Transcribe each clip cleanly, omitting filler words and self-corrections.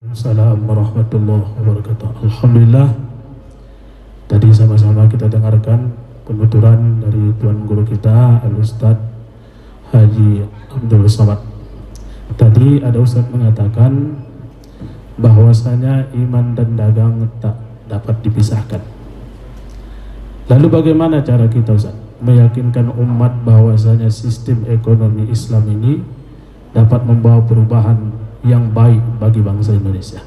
Assalamualaikum warahmatullahi wabarakatuh. Alhamdulillah, tadi sama-sama kita dengarkan penuturan dari Tuan Guru kita Al-Ustadz Haji Abdul Somad. Tadi ada Ustadz mengatakan bahwasanya iman dan dagang tak dapat dipisahkan. Lalu bagaimana cara kita, Ustadz, meyakinkan umat bahwasanya sistem ekonomi Islam ini dapat membawa perubahan yang baik bagi bangsa Indonesia?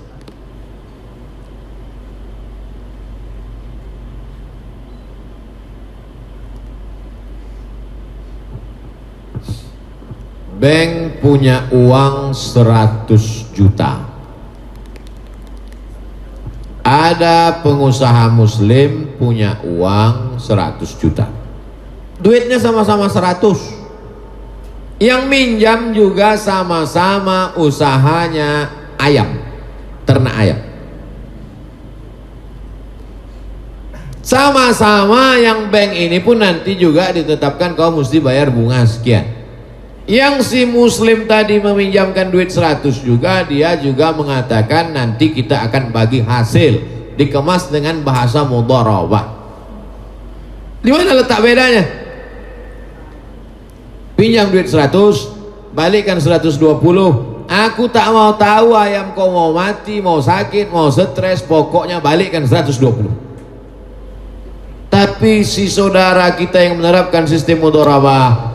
Bank punya uang 100 juta. Ada pengusaha muslim punya uang 100 juta. Duitnya sama-sama 100. Yang minjam juga sama-sama usahanya ayam, ternak ayam. Sama-sama yang bank ini pun nanti juga ditetapkan kau mesti bayar bunga sekian. Yang si muslim tadi meminjamkan duit 100 juga, dia juga mengatakan nanti kita akan bagi hasil, dikemas dengan bahasa mudharabah. Di mana letak bedanya? Pinjam duit 100, balikkan 120. Aku tak mau tahu ayam kau mau mati, mau sakit, mau stres, pokoknya balikkan 120. Tapi si saudara kita yang menerapkan sistem mudharabah,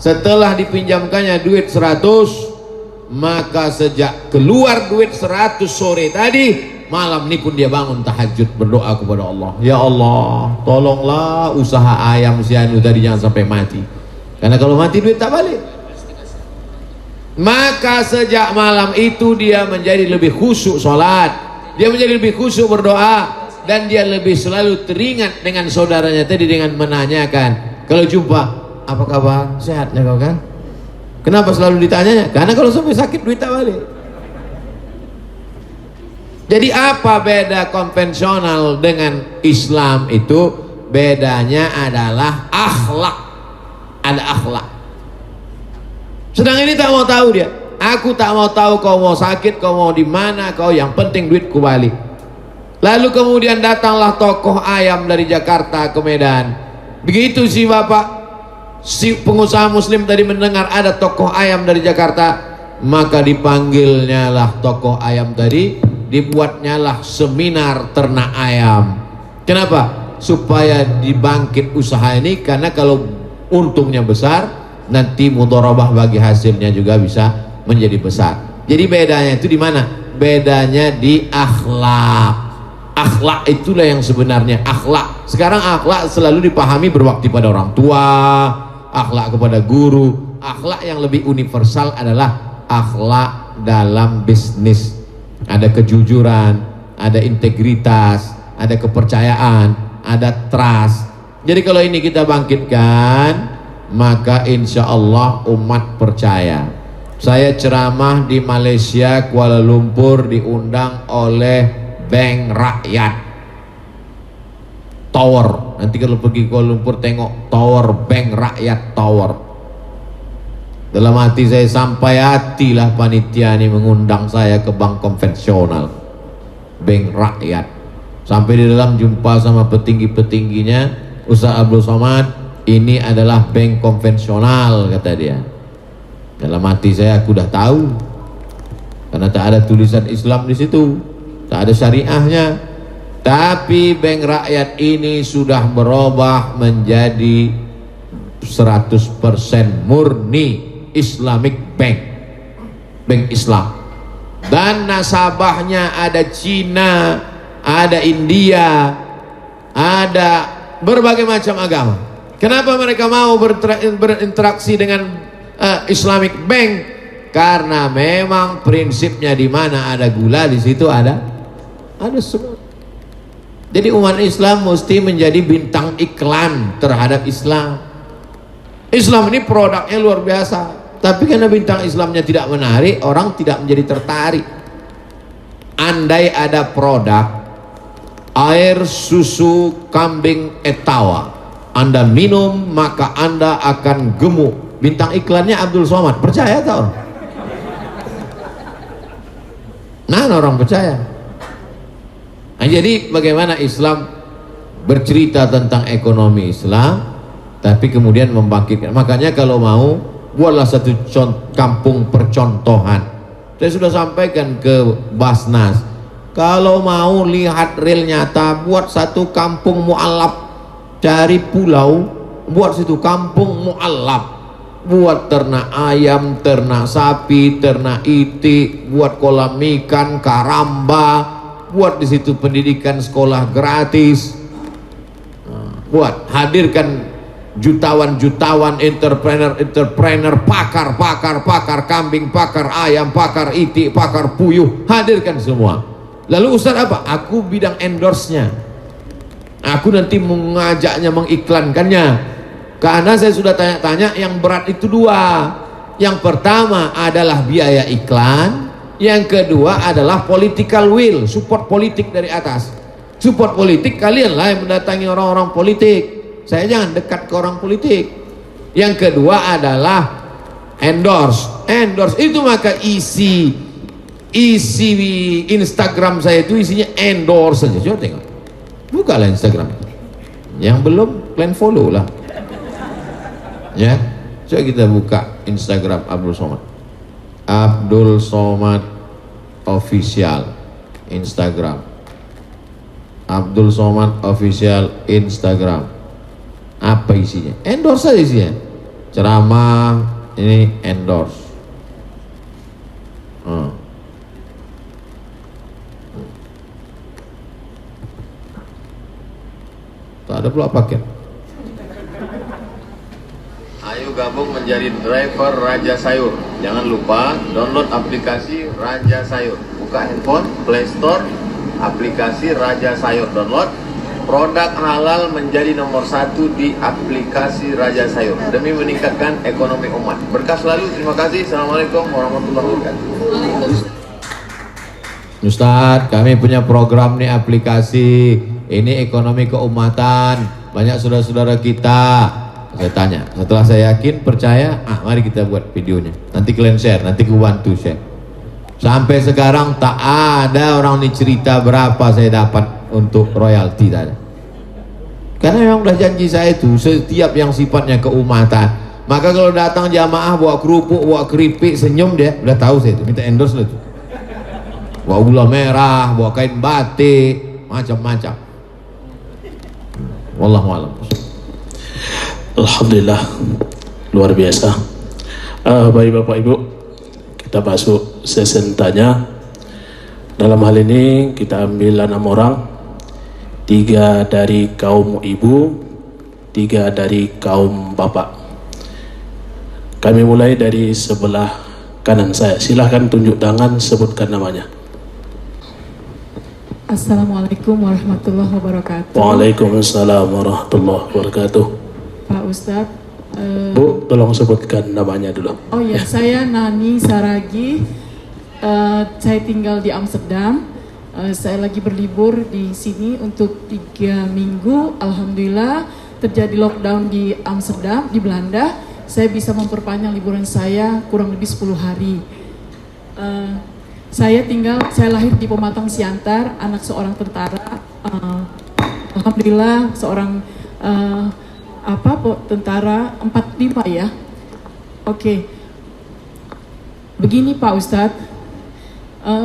setelah dipinjamkannya duit 100, maka sejak keluar duit 100 sore tadi, malam ini pun dia bangun tahajud berdoa kepada Allah, ya Allah, tolonglah usaha ayam si Anu tadi jangan sampai mati. Karena kalau mati duit tak balik. Maka sejak malam itu dia menjadi lebih khusyuk sholat, dia menjadi lebih khusyuk berdoa, dan dia lebih selalu teringat dengan saudaranya tadi dengan menanyakan, kalau jumpa, apa kabar? Sehatnya kau kan? Kenapa selalu ditanyanya? Karena kalau sampai sakit duit tak balik. Jadi apa beda konvensional dengan Islam itu? Bedanya adalah akhlak. Ada akhlak. Sedang ini tak mau tahu dia. Aku tak mau tahu kau mau sakit, kau mau di mana, kau yang penting duitku balik. Lalu kemudian datanglah tokoh ayam dari Jakarta ke Medan. Begitu si bapak, si pengusaha muslim tadi mendengar ada tokoh ayam dari Jakarta, maka dipanggilnya lah tokoh ayam tadi, dibuatnya lah seminar ternak ayam. Kenapa? Supaya dibangkit usaha ini, karena kalau untungnya besar, nanti mudharabah bagi hasilnya juga bisa menjadi besar. Jadi bedanya itu di mana? Bedanya di akhlak. Akhlak itulah yang sebenarnya akhlak. Sekarang akhlak selalu dipahami berbakti pada orang tua, akhlak kepada guru. Akhlak yang lebih universal adalah akhlak dalam bisnis. Ada kejujuran, ada integritas, ada kepercayaan, ada trust. Jadi kalau ini kita bangkitkan, maka insya Allah umat percaya. Saya ceramah di Malaysia, Kuala Lumpur, diundang oleh Bank Rakyat Tower. Nanti kalau pergi Kuala Lumpur tengok Tower, Bank Rakyat Tower. Dalam hati saya, sampai hatilah panitia ini mengundang saya ke bank konvensional, Bank Rakyat. Sampai di dalam jumpa sama petinggi-petingginya, Ustaz Abdul Somad, ini adalah bank konvensional, kata dia. Dalam hati saya, aku dah tahu, karena tak ada tulisan Islam di situ, tak ada syariahnya. Tapi bank rakyat ini sudah berubah menjadi 100% murni Islamic Bank, bank Islam. Dan nasabahnya ada Cina, ada India, ada berbagai macam agama. Kenapa mereka mau berinteraksi dengan Islamic Bank? Karena memang prinsipnya di mana ada gula, di situ ada semut. Jadi umat Islam mesti menjadi bintang iklan terhadap Islam. Islam ini produknya luar biasa, tapi karena bintang Islamnya tidak menarik, orang tidak menjadi tertarik. Andai ada produk air susu kambing Etawa, Anda minum maka Anda akan gemuk, bintang iklannya Abdul Somad, percaya tau? Nah, orang percaya. Nah, jadi bagaimana Islam bercerita tentang ekonomi Islam, tapi kemudian membangkitkan. Makanya kalau mau, buatlah satu kampung percontohan. Saya sudah sampaikan ke Basnas, kalau mau lihat real nyata, buat satu kampung mu'alaf. Cari pulau, buat situ kampung mu'alaf. Buat ternak ayam, ternak sapi, ternak itik, buat kolam ikan, karamba, buat di situ pendidikan sekolah gratis. Buat hadirkan jutawan entrepreneur, pakar kambing, pakar ayam, pakar itik, pakar puyuh, hadirkan semua. Lalu Ustaz apa? Aku bidang endorse-nya. Aku nanti mengajaknya, mengiklankannya. Karena saya sudah tanya-tanya, yang berat itu dua. Yang pertama adalah biaya iklan, yang kedua adalah political will, support politik dari atas. Support politik, kalianlah yang mendatangi orang-orang politik. Saya jangan dekat ke orang politik. Yang kedua adalah endorse. Endorse itu maka isi Instagram saya itu isinya endorse saja. Coba tengok, bukalah Instagram. Yang belum, kalian follow lah. Ya, coba kita buka Instagram Abdul Somad. Abdul Somad Official Instagram. Abdul Somad Official Instagram. Apa isinya? Endorse aja isinya. Ceramah, ini endorse. Tak ada pula paket. Ayo gabung menjadi driver Raja Sayur. Jangan lupa download aplikasi Raja Sayur. Buka handphone, Play Store, aplikasi Raja Sayur, download. Produk halal menjadi nomor 1 di aplikasi Raja Sayur demi meningkatkan ekonomi umat. Berkah selalu. Terima kasih. Assalamualaikum warahmatullahi wabarakatuh. Ustadz, kami punya program nih, aplikasi ini ekonomi keumatan. Banyak saudara-saudara kita. Saya tanya, setelah saya yakin, percaya, mari kita buat videonya. Nanti kalian share, nanti aku bantu share. Sampai sekarang tak ada orang ini cerita berapa saya dapat untuk royalti, tak ada. Karena memang udah janji saya itu, setiap yang sifatnya keumatan. Maka kalau datang jamaah bawa kerupuk, bawa keripik, senyum, dia udah tahu saya itu, minta endorse lah itu. Bawa gula merah, bawa kain batik, macam-macam. Wallahu a'lam. Alhamdulillah, luar biasa. Baik Bapak Ibu, kita masuk sesi tanya. Dalam hal ini kita ambil 6 orang, 3 dari kaum ibu, 3 dari kaum bapak. Kami mulai dari sebelah kanan saya. Silahkan tunjuk tangan, sebutkan namanya. Assalamualaikum warahmatullahi wabarakatuh. Waalaikumsalam warahmatullahi wabarakatuh. Pak Ustadz, Bu, tolong sebutkan namanya dulu. oh ya, saya Nani Saragi. Saya tinggal di Amsterdam. Saya lagi berlibur di sini untuk 3 minggu. Alhamdulillah terjadi lockdown di Amsterdam, di Belanda. Saya bisa memperpanjang liburan saya kurang lebih 10 hari. Saya lahir di Pematang Siantar, anak seorang tentara. Alhamdulillah seorang tentara 45 ya. Oke. Begini Pak Ustadz,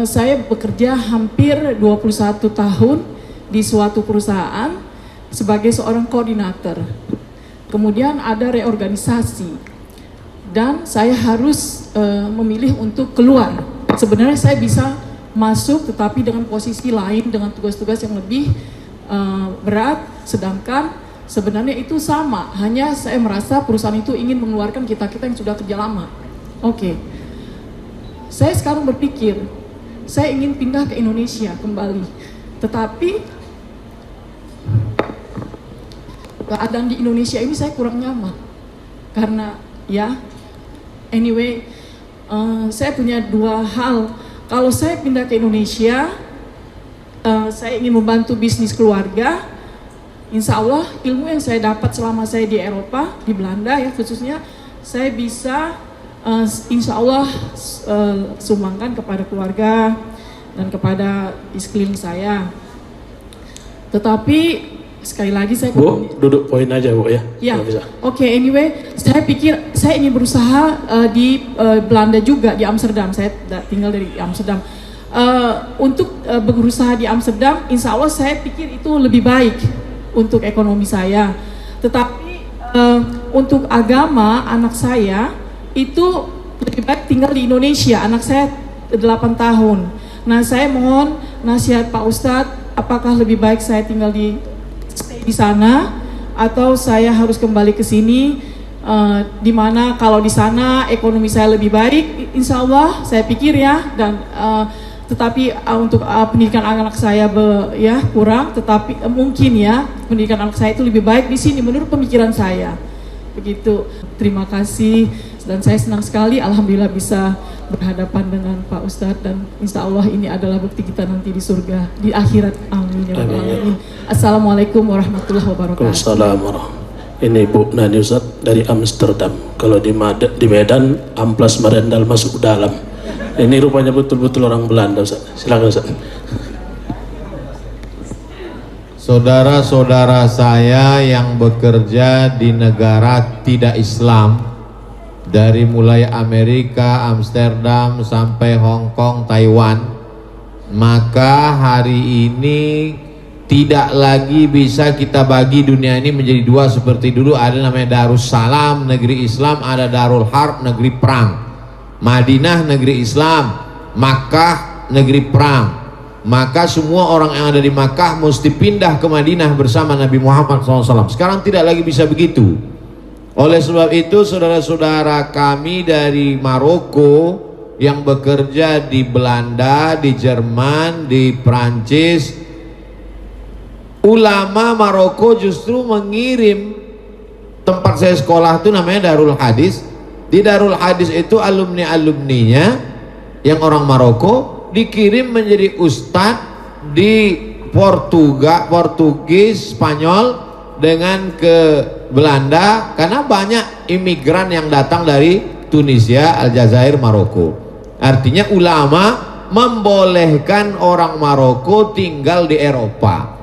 saya bekerja hampir 21 tahun di suatu perusahaan sebagai seorang koordinator. Kemudian ada reorganisasi dan saya harus memilih untuk keluar. Sebenarnya saya bisa masuk tetapi dengan posisi lain, dengan tugas-tugas yang lebih berat, sedangkan sebenarnya itu sama, hanya saya merasa perusahaan itu ingin mengeluarkan kita-kita yang sudah kerja lama. Oke. Saya sekarang berpikir, saya ingin pindah ke Indonesia kembali. Tetapi keadaan di Indonesia ini saya kurang nyaman. Karena ya, anyway, saya punya 2 hal. Kalau saya pindah ke Indonesia, saya ingin membantu bisnis keluarga. Insya Allah ilmu yang saya dapat selama saya di Eropa, di Belanda ya khususnya, saya bisa insya Allah sumbangkan kepada keluarga. dan kepada di sekeliling saya. Tetapi sekali lagi saya Bu, duduk poin aja Bu ya. ya, kalau bisa. oke, anyway, saya pikir saya ingin berusaha di Belanda juga, di Amsterdam. Saya tinggal dari Amsterdam. Untuk berusaha di Amsterdam, insya Allah saya pikir itu lebih baik untuk ekonomi saya. Tetapi untuk agama anak saya itu lebih baik tinggal di Indonesia. Anak saya 8 tahun. Nah, saya mohon nasihat Pak Ustadz, apakah lebih baik saya tinggal di sana atau saya harus kembali ke sini, di mana kalau di sana ekonomi saya lebih baik, insya Allah saya pikir ya, dan tetapi untuk pendidikan anak saya ya kurang, tetapi mungkin ya pendidikan anak saya itu lebih baik di sini menurut pemikiran saya. Begitu. Terima kasih, dan saya senang sekali alhamdulillah bisa berhadapan dengan Pak Ustadz, dan insya Allah ini adalah bukti kita nanti di surga, di akhirat. Amin ya rabbal alamin. Assalamualaikum warahmatullahi wabarakatuh. Waalaikumsalam. Ini Bu Nani Ustadz dari Amsterdam. Kalau di Medan, amplas merendal masuk dalam. Ini rupanya betul-betul orang Belanda Ustadz. Silakan Ustadz. Saudara-saudara saya yang bekerja di negara tidak Islam, dari mulai Amerika, Amsterdam sampai Hong Kong, Taiwan, maka hari ini tidak lagi bisa kita bagi dunia ini menjadi dua seperti dulu. Ada namanya Darussalam, negeri Islam, ada Darul Harb, negeri perang. Madinah, negeri Islam, Makkah, negeri perang. Maka semua orang yang ada di Makkah mesti pindah ke Madinah bersama Nabi Muhammad SAW. Sekarang tidak lagi bisa begitu. Oleh sebab itu, saudara-saudara kami dari Maroko yang bekerja di Belanda, di Jerman, di Prancis, ulama Maroko justru mengirim, tempat saya sekolah itu namanya Darul Hadis. Di Darul Hadis itu alumni-alumninya yang orang Maroko dikirim menjadi ustadz di Portugis, Spanyol, dengan ke Belanda, karena banyak imigran yang datang dari Tunisia, Aljazair, Maroko. Artinya ulama membolehkan orang Maroko tinggal di Eropa.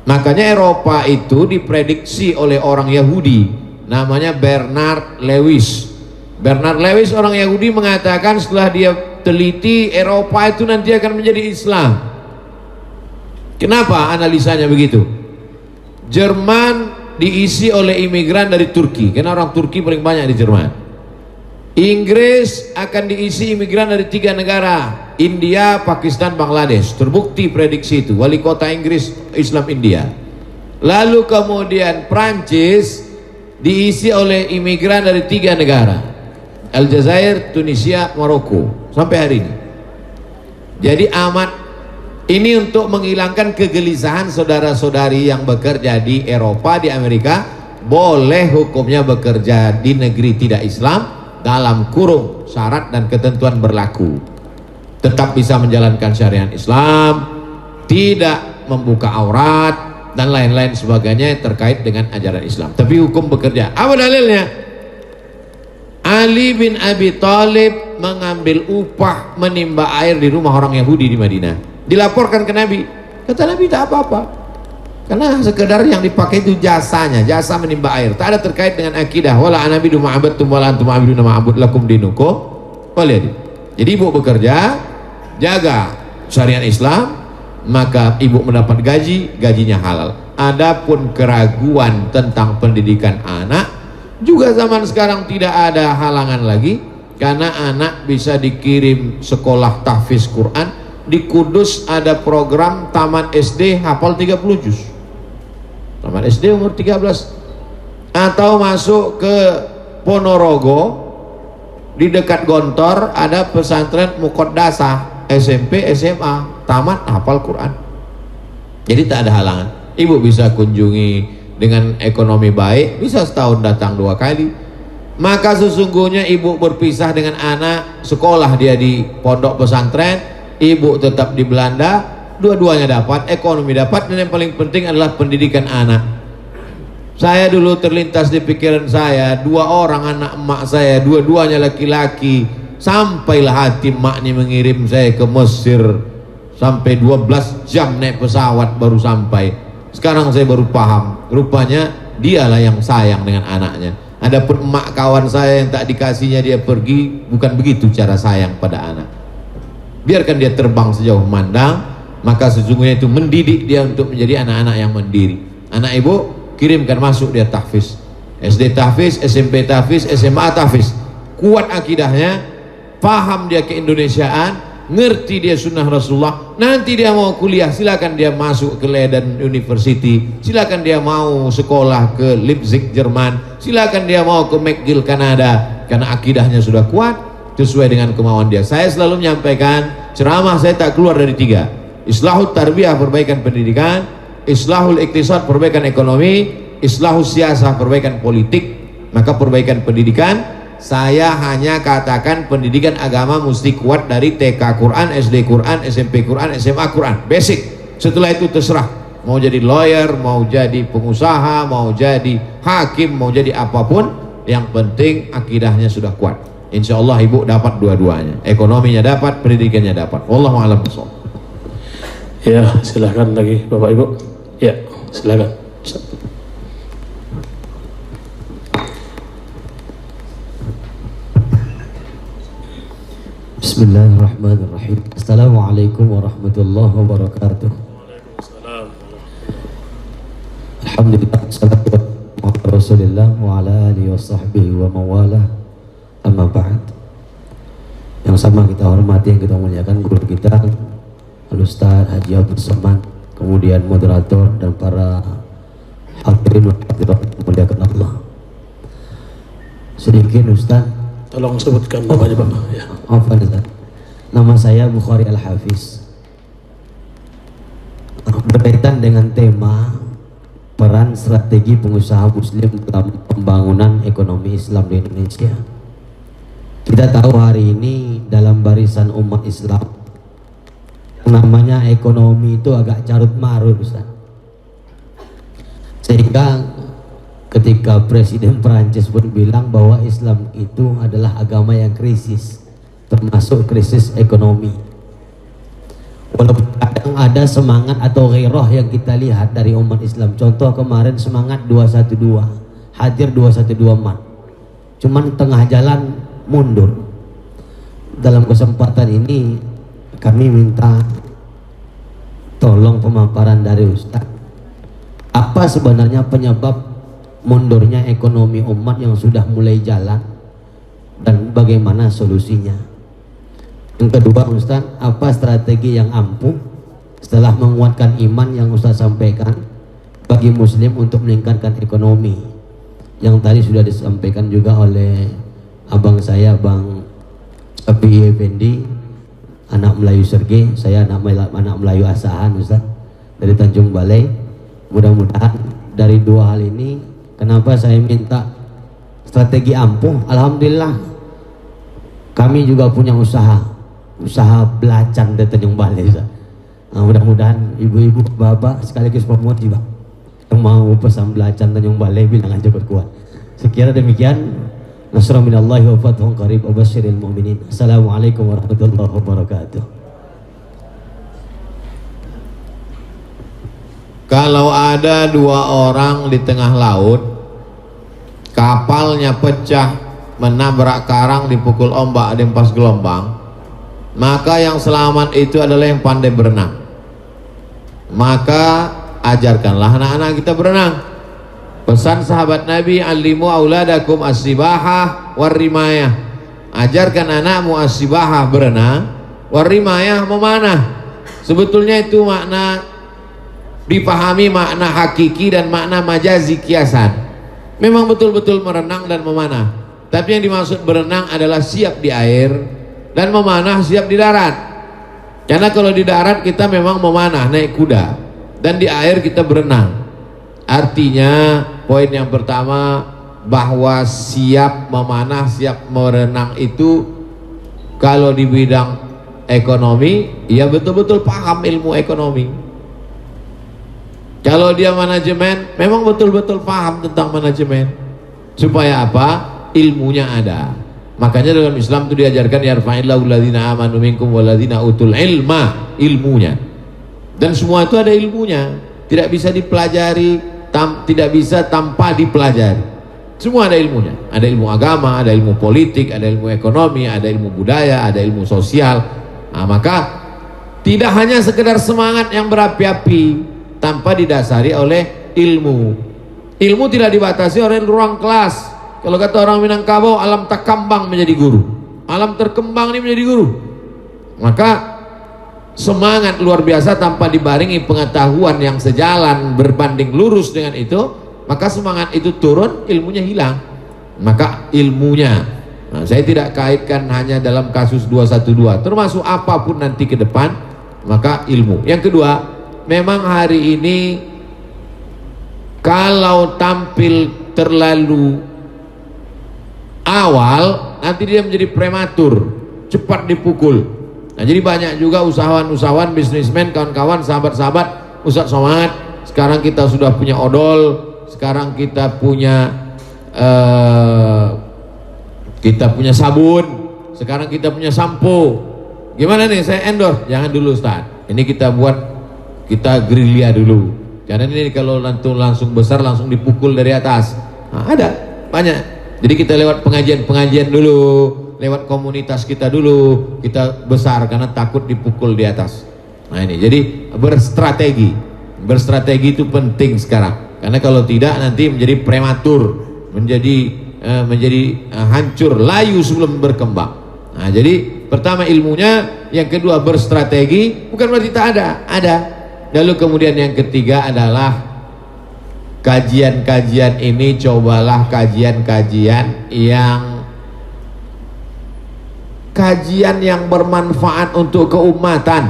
Makanya Eropa itu diprediksi oleh orang Yahudi, namanya Bernard Lewis. Bernard Lewis orang Yahudi mengatakan setelah dia teliti, Eropa itu nanti akan menjadi Islam. Kenapa analisanya begitu? Jerman diisi oleh imigran dari Turki, karena orang Turki paling banyak di Jerman. Inggris akan diisi imigran dari 3 negara, India, Pakistan, Bangladesh. Terbukti prediksi itu, wali kota Inggris Islam India. Lalu kemudian Prancis diisi oleh imigran dari 3 negara, Aljazair, Tunisia, Maroko, sampai hari ini. Jadi ini untuk menghilangkan kegelisahan saudara-saudari yang bekerja di Eropa, di Amerika. Boleh hukumnya bekerja di negeri tidak Islam dalam kurung syarat dan ketentuan berlaku. Tetap bisa menjalankan syariat Islam, tidak membuka aurat dan lain-lain sebagainya terkait dengan ajaran Islam. Tapi hukum bekerja. Apa dalilnya? Ali bin Abi Thalib mengambil upah menimba air di rumah orang Yahudi di Madinah. Dilaporkan ke Nabi, kata Nabi tak apa-apa, karena sekedar yang dipakai itu jasanya, jasa menimba air, tak ada terkait dengan akidah. Wala anabidu ma'abadtum wala antum ma'abiduna ma'abud lakum dinukum waliyadi. Jadi ibu bekerja, jaga syariat Islam, maka ibu mendapat gaji, gajinya halal. Adapun keraguan tentang pendidikan anak, juga zaman sekarang tidak ada halangan lagi, karena anak bisa dikirim sekolah tahfiz Quran. Di Kudus ada program taman SD hafal 30 juz. Taman SD umur 13. Atau masuk ke Ponorogo, di dekat Gontor ada pesantren Muqaddasah, SMP, SMA, tamat hafal Quran. Jadi tak ada halangan. Ibu bisa kunjungi dengan ekonomi baik, bisa setahun datang 2 kali. Maka sesungguhnya ibu berpisah dengan anak, sekolah dia di pondok pesantren, ibu tetap di Belanda, dua-duanya dapat, ekonomi dapat, dan yang paling penting adalah pendidikan anak. Saya dulu terlintas di pikiran saya, 2 orang anak emak saya, dua-duanya laki-laki. Sampailah hati emaknya mengirim saya ke Mesir, sampai 12 jam naik pesawat baru sampai. Sekarang saya baru paham, rupanya dialah yang sayang dengan anaknya. Adapun emak kawan saya yang tak dikasihnya dia pergi, bukan begitu cara sayang pada anak. Biarkan dia terbang sejauh mandang, maka sesungguhnya itu mendidik dia untuk menjadi anak-anak yang mandiri. Anak ibu kirimkan masuk dia tahfiz, SD tahfiz, SMP tahfiz, SMA tahfiz. Kuat akidahnya, paham dia keindonesiaan, ngerti dia sunnah Rasulullah. Nanti dia mau kuliah, silakan dia masuk ke Leiden University, silakan dia mau sekolah ke Leipzig Jerman, silakan dia mau ke McGill Kanada, karena akidahnya sudah kuat sesuai dengan kemauan dia. Saya selalu menyampaikan, ceramah saya tak keluar dari 3: islahul tarbiyah, perbaikan pendidikan; islahul iktisad, perbaikan ekonomi; islahul siyasah, perbaikan politik. Maka perbaikan pendidikan, saya hanya katakan pendidikan agama mesti kuat dari TK Quran, SD Quran, SMP Quran, SMA Quran, basic. Setelah itu terserah mau jadi lawyer, mau jadi pengusaha, mau jadi hakim, mau jadi apapun, yang penting akidahnya sudah kuat. Insya Allah ibu dapat dua-duanya, ekonominya dapat, pendidikannya dapat. Wallahu a'lam bishawab. Ya, silahkan lagi Bapak Ibu. Ya, silahkan. Bismillahirrahmanirrahim. Assalamualaikum warahmatullahi wabarakatuh. Alhamdulillah, salatu wassalamu ala Rasulillah wa ala alihi wa sahbihi wa mawala. Amma ba'd. Yang sama kita hormati, yang kita muliakan guru kita Al-Ustaz Haji Abdul Somad, kemudian moderator dan para hadirin wa hadirat muliakan Allah. Sedikit Ustaz, Tolong sebutkan namanya Pak. Ya. Nama saya Bukhari Al-Hafiz. Berkaitan dengan tema peran strategi pengusaha muslim dalam pembangunan ekonomi Islam di Indonesia. Kita tahu hari ini dalam barisan umat Islam namanya ekonomi itu agak carut marut, Ustaz. Sehingga ketika Presiden Perancis pun bilang bahwa Islam itu adalah agama yang krisis, termasuk krisis ekonomi. Walaupun kadang ada semangat atau ghairah yang kita lihat dari umat Islam. Contoh kemarin semangat 212, hadir 212 mat. Cuman tengah jalan mundur. Dalam kesempatan ini kami minta tolong pemaparan dari Ustaz. Apa sebenarnya penyebab mundurnya ekonomi umat yang sudah mulai jalan dan bagaimana solusinya? Yang kedua Ustaz, apa strategi yang ampuh setelah menguatkan iman yang Ustaz sampaikan bagi muslim untuk meningkatkan ekonomi, yang tadi sudah disampaikan juga oleh abang saya, Bang Api Effendi, anak Melayu Sergei, saya anak Melayu Asahan Ustaz, dari Tanjung Balai. Mudah-mudahan dari dua hal ini, kenapa saya minta strategi ampuh? Alhamdulillah kami juga punya usaha belacan di Tanjung Balai Ustaz. Nah, mudah-mudahan ibu-ibu, bapak sekaligus pemuat juga yang mau pesan belacan Tanjung Balai bilang aja kuat. Sekira demikian. Nasrul minallahi wa fathun qarib wa basyiril mu'minin. Assalamualaikum warahmatullahi wabarakatuh. Kalau ada dua orang di tengah laut, kapalnya pecah, menabrak karang, dipukul ombak, ada yang pas gelombang, maka yang selamat itu adalah yang pandai berenang. Maka ajarkanlah anak-anak kita berenang. Pesan sahabat Nabi, alimu auladakum as-sibahah war-rimayah. Ajarkan anakmu as-sibahah, berenang, war-rimayah, memanah. Sebetulnya itu makna dipahami, makna hakiki dan makna majazi, kiasan. Memang betul-betul merenang dan memanah. Tapi yang dimaksud berenang adalah siap di air, dan memanah siap di darat. Karena kalau di darat kita memang memanah, naik kuda, dan di air kita berenang. Artinya poin yang pertama, bahwa siap memanah, siap merenang itu kalau di bidang ekonomi, ya betul-betul paham ilmu ekonomi. Kalau dia manajemen, memang betul-betul paham tentang manajemen. Supaya apa? Ilmunya ada. Makanya dalam Islam itu diajarkan yarfa'illahu alladzina amanu minkum walladzina utul ilma, ilmunya. Dan semua itu ada ilmunya. Tidak bisa dipelajari, tidak bisa tanpa dipelajari. Semua ada ilmunya. Ada ilmu agama, ada ilmu politik, ada ilmu ekonomi, ada ilmu budaya, ada ilmu sosial. Nah, maka tidak hanya sekedar semangat yang berapi-api tanpa didasari oleh ilmu. Ilmu tidak dibatasi oleh ruang kelas. Kalau kata orang Minangkabau, alam takambang menjadi guru, alam terkembang ini menjadi guru. Maka semangat luar biasa tanpa dibarengi pengetahuan yang sejalan berbanding lurus dengan itu, maka semangat itu turun, ilmunya hilang. Maka ilmunya, nah, saya tidak kaitkan hanya dalam kasus 212, termasuk apapun nanti ke depan, maka ilmu. Yang kedua, memang hari ini kalau tampil terlalu awal, nanti dia menjadi prematur, cepat dipukul. Nah, jadi banyak juga usahawan-usahawan, bisnismen, kawan-kawan, sahabat-sahabat, Ustadz Somad, sekarang kita sudah punya odol, sekarang kita punya sabun, sekarang kita punya sampo. Gimana nih, saya endorse? Jangan dulu Ustadz, ini kita buat, kita gerilya dulu, karena ini kalau langsung besar langsung dipukul dari atas. Nah, ada banyak. Jadi kita lewat pengajian-pengajian dulu, lewat komunitas kita dulu, kita besar karena takut dipukul di atas. Nah ini, jadi berstrategi itu penting sekarang, karena kalau tidak nanti menjadi prematur, menjadi hancur, layu sebelum berkembang. Nah jadi pertama ilmunya, yang kedua berstrategi, bukan berarti tak ada. Lalu kemudian yang ketiga adalah kajian-kajian ini, cobalah kajian-kajian yang bermanfaat untuk keumatan.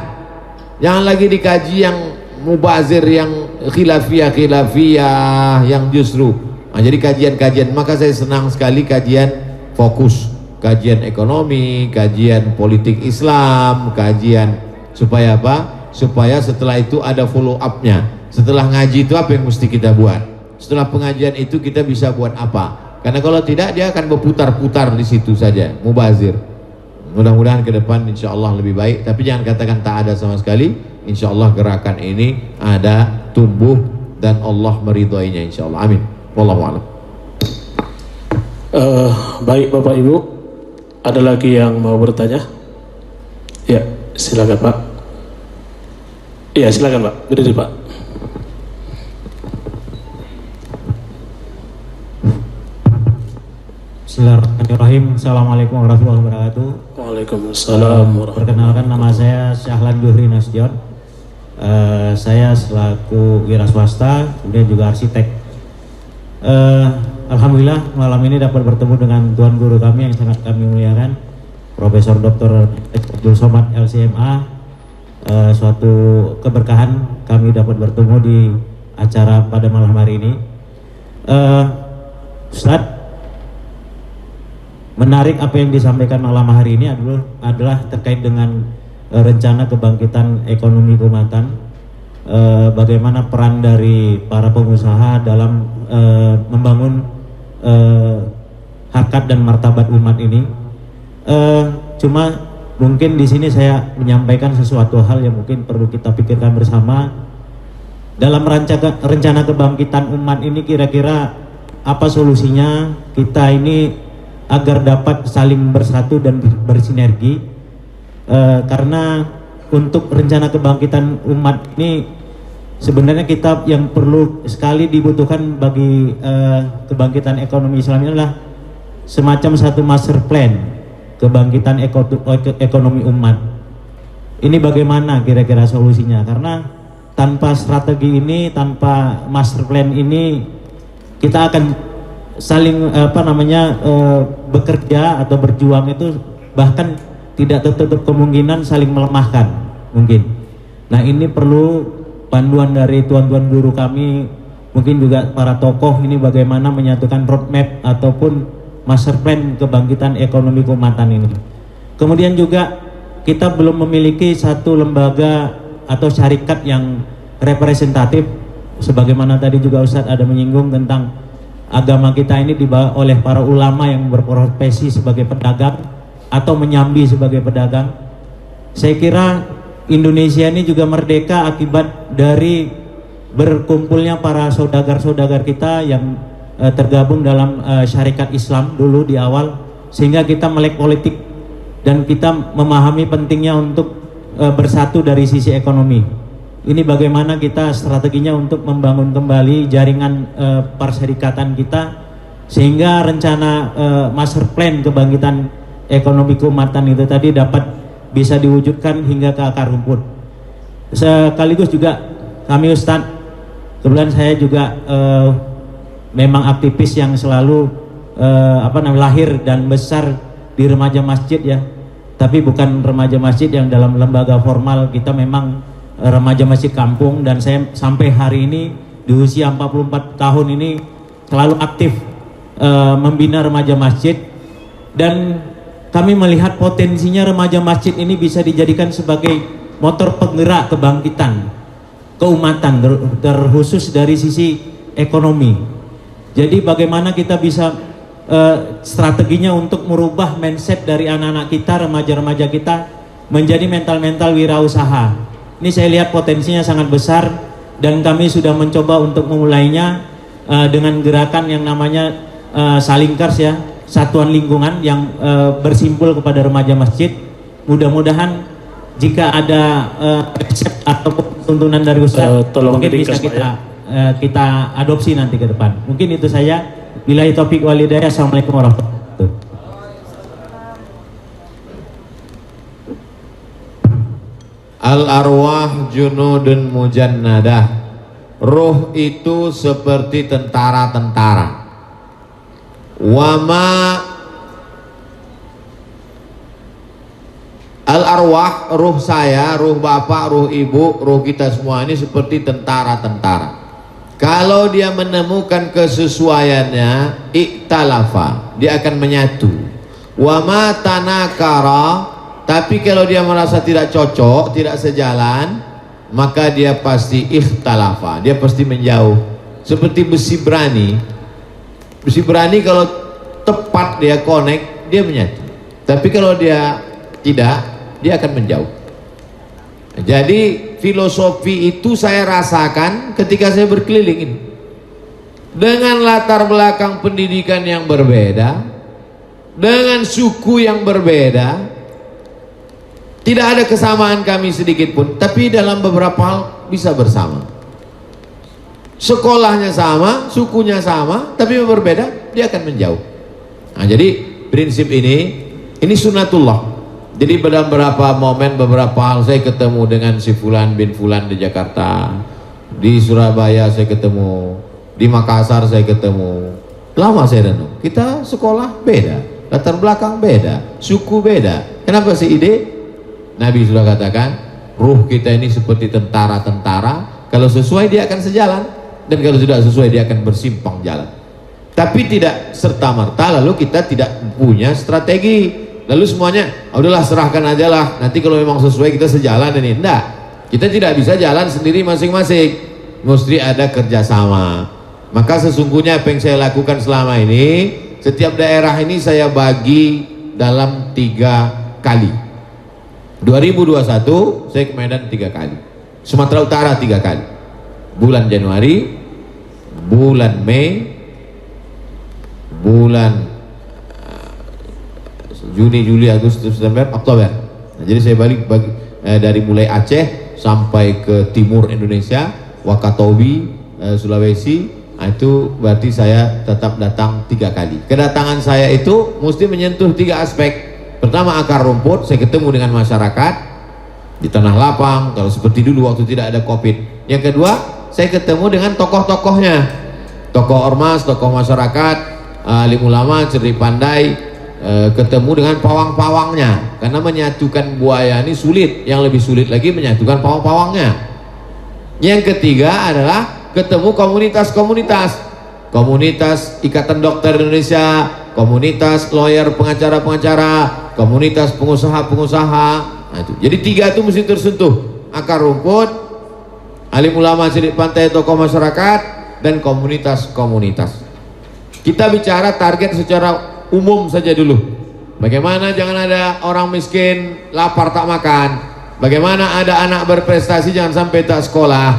Jangan lagi dikaji yang mubazir, yang khilafiyah, yang justru. Nah, jadi kajian-kajian, maka saya senang sekali kajian fokus, kajian ekonomi, kajian politik Islam, kajian supaya apa? Supaya setelah itu ada follow up-nya. Setelah ngaji itu apa yang mesti kita buat? Setelah pengajian itu kita bisa buat apa? Karena kalau tidak dia akan berputar-putar di situ saja, mubazir. Mudah-mudahan ke depan insya Allah lebih baik. Tapi jangan katakan tak ada sama sekali. Insya Allah gerakan ini ada, tumbuh, dan Allah meridhoinya insya Allah. Amin. Wallahu a'lam. Baik Bapak Ibu, ada lagi yang mau bertanya? Ya, silakan Pak. Iya silakan Pak, berdiri Pak. Bismillahirrahmanirrahim. Assalamualaikum warahmatullahi wabarakatuh. Waalaikumsalam. Perkenalkan, nama saya Syahlan Juhri Nasution. Saya selaku wira swasta, kemudian juga arsitek. Alhamdulillah malam ini dapat bertemu dengan tuan guru kami yang sangat kami muliakan, Profesor Dr. Abdul Somad LCMA. Suatu keberkahan kami dapat bertemu di acara pada malam hari ini. Ustadz, menarik apa yang disampaikan malam hari ini adalah terkait dengan rencana kebangkitan ekonomi keumatan, bagaimana peran dari para pengusaha dalam membangun harkat dan martabat umat ini. Cuma mungkin di sini saya menyampaikan sesuatu hal yang mungkin perlu kita pikirkan bersama. Dalam rencana kebangkitan umat ini, kira-kira apa solusinya kita ini agar dapat saling bersatu dan bersinergi, karena untuk rencana kebangkitan umat ini sebenarnya kita yang perlu sekali dibutuhkan bagi kebangkitan ekonomi Islam ini adalah semacam satu master plan kebangkitan ekonomi umat. Ini bagaimana kira-kira solusinya? Karena tanpa strategi ini, tanpa master plan ini, kita akan saling bekerja atau berjuang itu bahkan tidak tertutup kemungkinan saling melemahkan mungkin. Nah ini perlu panduan dari tuan-tuan guru kami, mungkin juga para tokoh ini bagaimana menyatukan roadmap ataupun master plan kebangkitan ekonomi keumatan ini. Kemudian juga kita belum memiliki satu lembaga atau syarikat yang representatif, sebagaimana tadi juga Ustadz ada menyinggung tentang agama kita ini dibawa oleh para ulama yang berprofesi sebagai pedagang atau menyambi sebagai pedagang. Saya kira Indonesia ini juga merdeka akibat dari berkumpulnya para saudagar-saudagar kita yang tergabung dalam syarikat Islam dulu di awal, sehingga kita melek politik dan kita memahami pentingnya untuk bersatu dari sisi ekonomi. Ini bagaimana kita strateginya untuk membangun kembali jaringan perserikatan kita, sehingga rencana master plan kebangkitan ekonomi keumatan itu tadi dapat bisa diwujudkan hingga ke akar rumput. Sekaligus juga kami Ustadz, kebetulan saya juga memang aktivis yang selalu lahir dan besar di remaja masjid ya, tapi bukan remaja masjid yang dalam lembaga formal. Kita memang remaja masjid kampung, dan saya sampai hari ini di usia 44 tahun ini selalu aktif membina remaja masjid, dan kami melihat potensinya remaja masjid ini bisa dijadikan sebagai motor penggerak kebangkitan keumatan, terkhusus dari sisi ekonomi. Jadi bagaimana kita bisa strateginya untuk merubah mindset dari anak-anak kita, remaja-remaja kita menjadi mental-mental wirausaha. Ini saya lihat potensinya sangat besar, dan kami sudah mencoba untuk memulainya dengan gerakan yang namanya Salingkars ya, satuan lingkungan yang bersimpul kepada remaja masjid. Mudah-mudahan jika ada resep atau tuntunan dari Ustaz, mungkin bisa kita adopsi nanti ke depan. Mungkin itu saya. Billahi taufiq wal hidayah. Assalamualaikum warahmatullahi wabarakatuh. Al-arwah junudun mujannadah. Ruh itu seperti tentara-tentara. Wama al-arwah, ruh saya, ruh bapak, ruh ibu, ruh kita semua ini seperti tentara-tentara. Kalau dia menemukan kesesuaiannya, iktalafa, dia akan menyatu. Wama tanakara, tapi kalau dia merasa tidak cocok, tidak sejalan, maka dia pasti ikhtalafa, dia pasti menjauh. Seperti besi berani. Besi berani kalau tepat dia connect, dia menyatu. Tapi kalau dia tidak, dia akan menjauh. Jadi filosofi itu saya rasakan ketika saya berkeliling ini. Dengan latar belakang pendidikan yang berbeda, dengan suku yang berbeda, tidak ada kesamaan kami sedikit pun, tapi dalam beberapa hal bisa bersama. Sekolahnya sama, sukunya sama, tapi berbeda, dia akan menjauh. Nah, jadi prinsip ini sunatullah. Jadi dalam beberapa momen, beberapa hal saya ketemu dengan si Fulan bin Fulan di Jakarta, di Surabaya saya ketemu, di Makassar saya ketemu. Lama saya renung, kita sekolah beda, latar belakang beda, suku beda. Kenapa sih ide? Nabi sudah katakan, ruh kita ini seperti tentara-tentara, kalau sesuai dia akan sejalan, dan kalau tidak sesuai dia akan bersimpang jalan. Tapi tidak serta-merta lalu kita tidak punya strategi, lalu semuanya udahlah serahkan aja lah, nanti kalau memang sesuai kita sejalan ini. Enggak, kita tidak bisa jalan sendiri masing-masing, mesti ada kerjasama. Maka sesungguhnya apa yang saya lakukan selama ini, setiap daerah ini saya bagi dalam 3 kali. 2021 saya ke Medan 3 kali, Sumatera Utara 3 kali, bulan Januari, bulan Mei, bulan Juni, Juli, Agustus, September, Oktober. Nah, jadi saya balik dari mulai Aceh sampai ke timur Indonesia, Wakatobi, Sulawesi. Nah, itu berarti saya tetap datang 3 kali. Kedatangan saya itu mesti menyentuh 3 aspek. Pertama, akar rumput, saya ketemu dengan masyarakat di tanah lapang, kalau seperti dulu waktu tidak ada COVID. Yang kedua, saya ketemu dengan tokoh-tokohnya, tokoh ormas, tokoh masyarakat, alim ulama, cerdik pandai, ketemu dengan pawang-pawangnya, karena menyatukan buaya ini sulit, yang lebih sulit lagi menyatukan pawang-pawangnya. Yang ketiga adalah ketemu komunitas-komunitas, komunitas Ikatan Dokter Indonesia, komunitas lawyer, pengacara-pengacara, komunitas pengusaha-pengusaha. Nah, itu. Jadi 3 itu mesti tersentuh, akar rumput, alim ulama, cerdik pantai, tokoh masyarakat, dan komunitas-komunitas. Kita bicara target secara umum saja dulu. Bagaimana jangan ada orang miskin lapar tak makan, bagaimana ada anak berprestasi jangan sampai tak sekolah.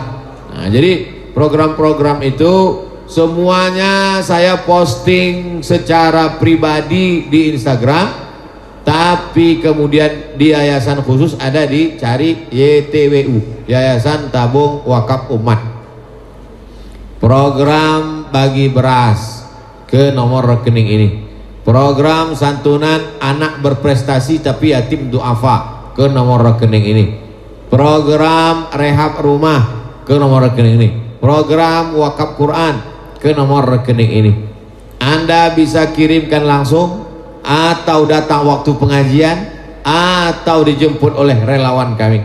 Nah, jadi program-program itu semuanya saya posting secara pribadi di Instagram, tapi kemudian di yayasan khusus ada dicari YTWU, Yayasan Tabung Wakaf Umat. Program bagi beras ke nomor rekening ini. Program santunan anak berprestasi tapi yatim duafa ke nomor rekening ini. Program rehab rumah ke nomor rekening ini. Program wakaf Quran ke nomor rekening ini. Anda bisa kirimkan langsung atau datang waktu pengajian atau dijemput oleh relawan kami.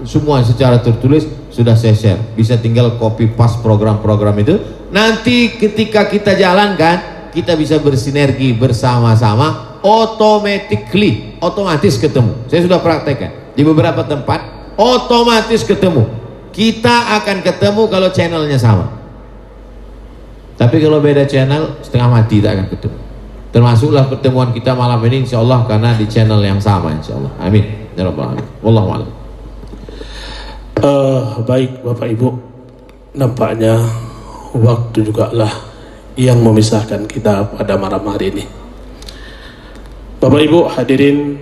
Semua secara tertulis sudah saya share. Bisa tinggal copy paste program-program itu. Nanti ketika kita jalankan, kita bisa bersinergi bersama-sama, otomatis ketemu. Saya sudah praktekkan di beberapa tempat, otomatis ketemu. Kita akan ketemu kalau channelnya sama. Tapi kalau beda channel, setengah mati tak akan ketemu. Termasuklah pertemuan kita malam ini insya Allah karena di channel yang sama insya Allah. Amin ya rabbal alamin. Wallahu a'lam. Baik Bapak Ibu, nampaknya waktu juga lah yang memisahkan kita pada malam hari ini. Bapak Ibu hadirin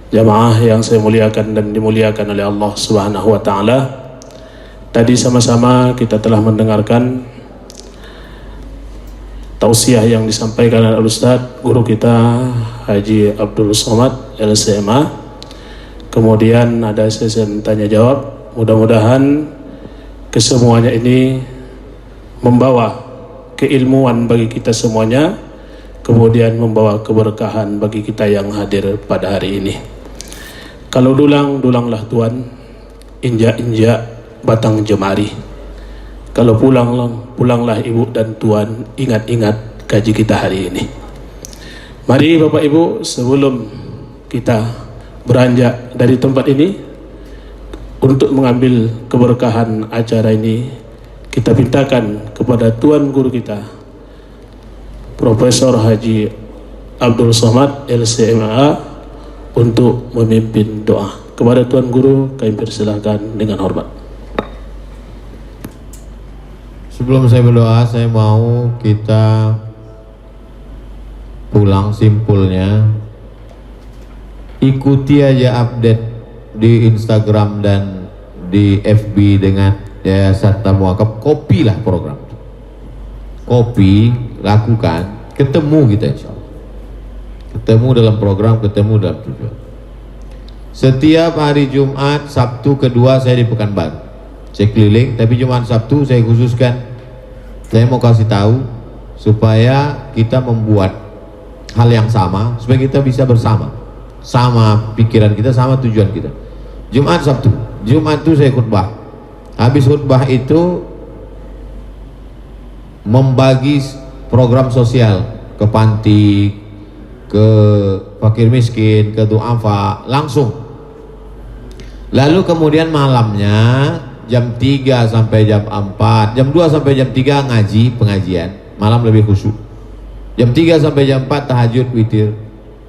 jamaah yang saya muliakan dan dimuliakan oleh Allah Subhanahu wa taala. Tadi sama-sama kita telah mendengarkan tausiah yang disampaikan oleh Ustadz guru kita Haji Abdul Somad LCMA. Kemudian ada sesi tanya jawab. Mudah-mudahan kesemuanya ini membawa keilmuan bagi kita semuanya, kemudian membawa keberkahan bagi kita yang hadir pada hari ini. Kalau dulang, dulanglah Tuan, injak-injak batang jemari. Kalau pulanglah Ibu dan Tuan, ingat-ingat gaji kita hari ini. Mari Bapak Ibu, sebelum kita beranjak dari tempat ini untuk mengambil keberkahan acara ini, kita mintakan kepada Tuan Guru kita Profesor Haji Abdul Somad LCMA untuk memimpin doa. Kepada Tuan Guru kami persilakan dengan hormat. Sebelum saya berdoa, saya mau kita pulang simpulnya. Ikuti aja update di Instagram dan di FB dengan Yayasan Tabung Wakaf. Kopilah program, kopi, lakukan, ketemu kita insya Allah. Ketemu dalam program, ketemu dalam tujuan. Setiap hari Jumat, Sabtu kedua saya di Pekanbaru. Saya keliling, tapi Jumat Sabtu saya khususkan. Saya mau kasih tahu supaya kita membuat hal yang sama, supaya kita bisa bersama. Sama pikiran kita, sama tujuan kita. Jumat Sabtu, Jumat itu saya khutbah. Habis khutbah itu membagi program sosial ke panti, ke fakir miskin, ke duafa, langsung. Lalu kemudian malamnya jam 3 sampai jam 4, jam 2 sampai jam 3 ngaji, pengajian. Malam lebih khusyuk. Jam 3 sampai jam 4 tahajud witir.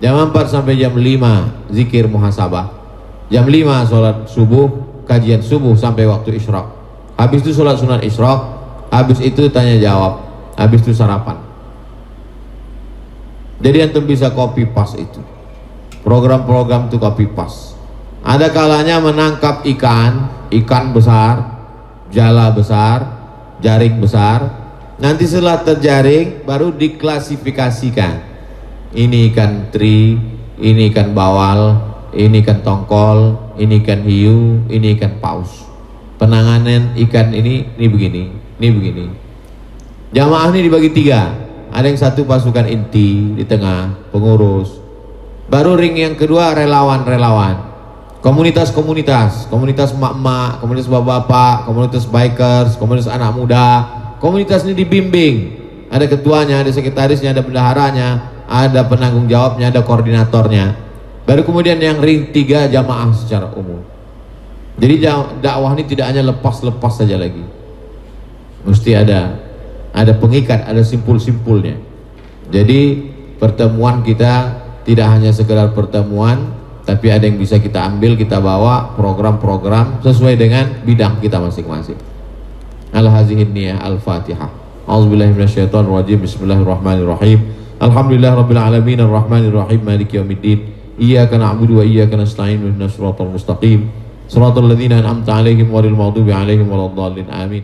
Jam 4 sampai jam 5 zikir muhasabah. Jam 5 sholat subuh, kajian subuh sampai waktu isyraq. Habis itu sholat sunat isyraq. Habis itu tanya jawab. Habis itu sarapan. Jadi antum bisa copy paste itu. Program-program itu copy paste. Ada kalanya menangkap ikan besar, jala besar, jaring besar. Nanti setelah terjaring baru diklasifikasikan. Ini ikan teri, ini ikan bawal, ini ikan tongkol, ini ikan hiu, ini ikan paus. Penanganan ikan ini begini, ini begini. Jamaah ini dibagi 3. Ada yang satu pasukan inti di tengah, pengurus. Baru ring yang kedua relawan-relawan. Komunitas-komunitas, komunitas emak-emak, komunitas bapak-bapak, komunitas bikers, komunitas anak muda. Komunitas ini dibimbing. Ada ketuanya, ada sekretarisnya, ada bendaharanya, ada penanggung jawabnya, ada koordinatornya. Baru kemudian yang ring 3 jamaah secara umum. Jadi dakwah ini tidak hanya lepas-lepas saja lagi. Mesti ada ada pengikat, ada simpul-simpulnya. Jadi pertemuan kita tidak hanya sekedar pertemuan, tapi ada yang bisa kita ambil, kita bawa program-program sesuai dengan bidang kita masing-masing. Al-hazihin niyah al-fatihah. A'udzubillahi minasyaitonirrajim. Bismillahirrahmanirrahim. Alhamdulillahirabbil alamin arrahmanir rahim maliki yaumiddin. Iyyaka na'budu wa iyyaka nasta'in ihdinas siratal mustaqim. Shiratal ladzina an'amta 'alaihim ghairil maghdubi 'alaihim waladdallin. Amin.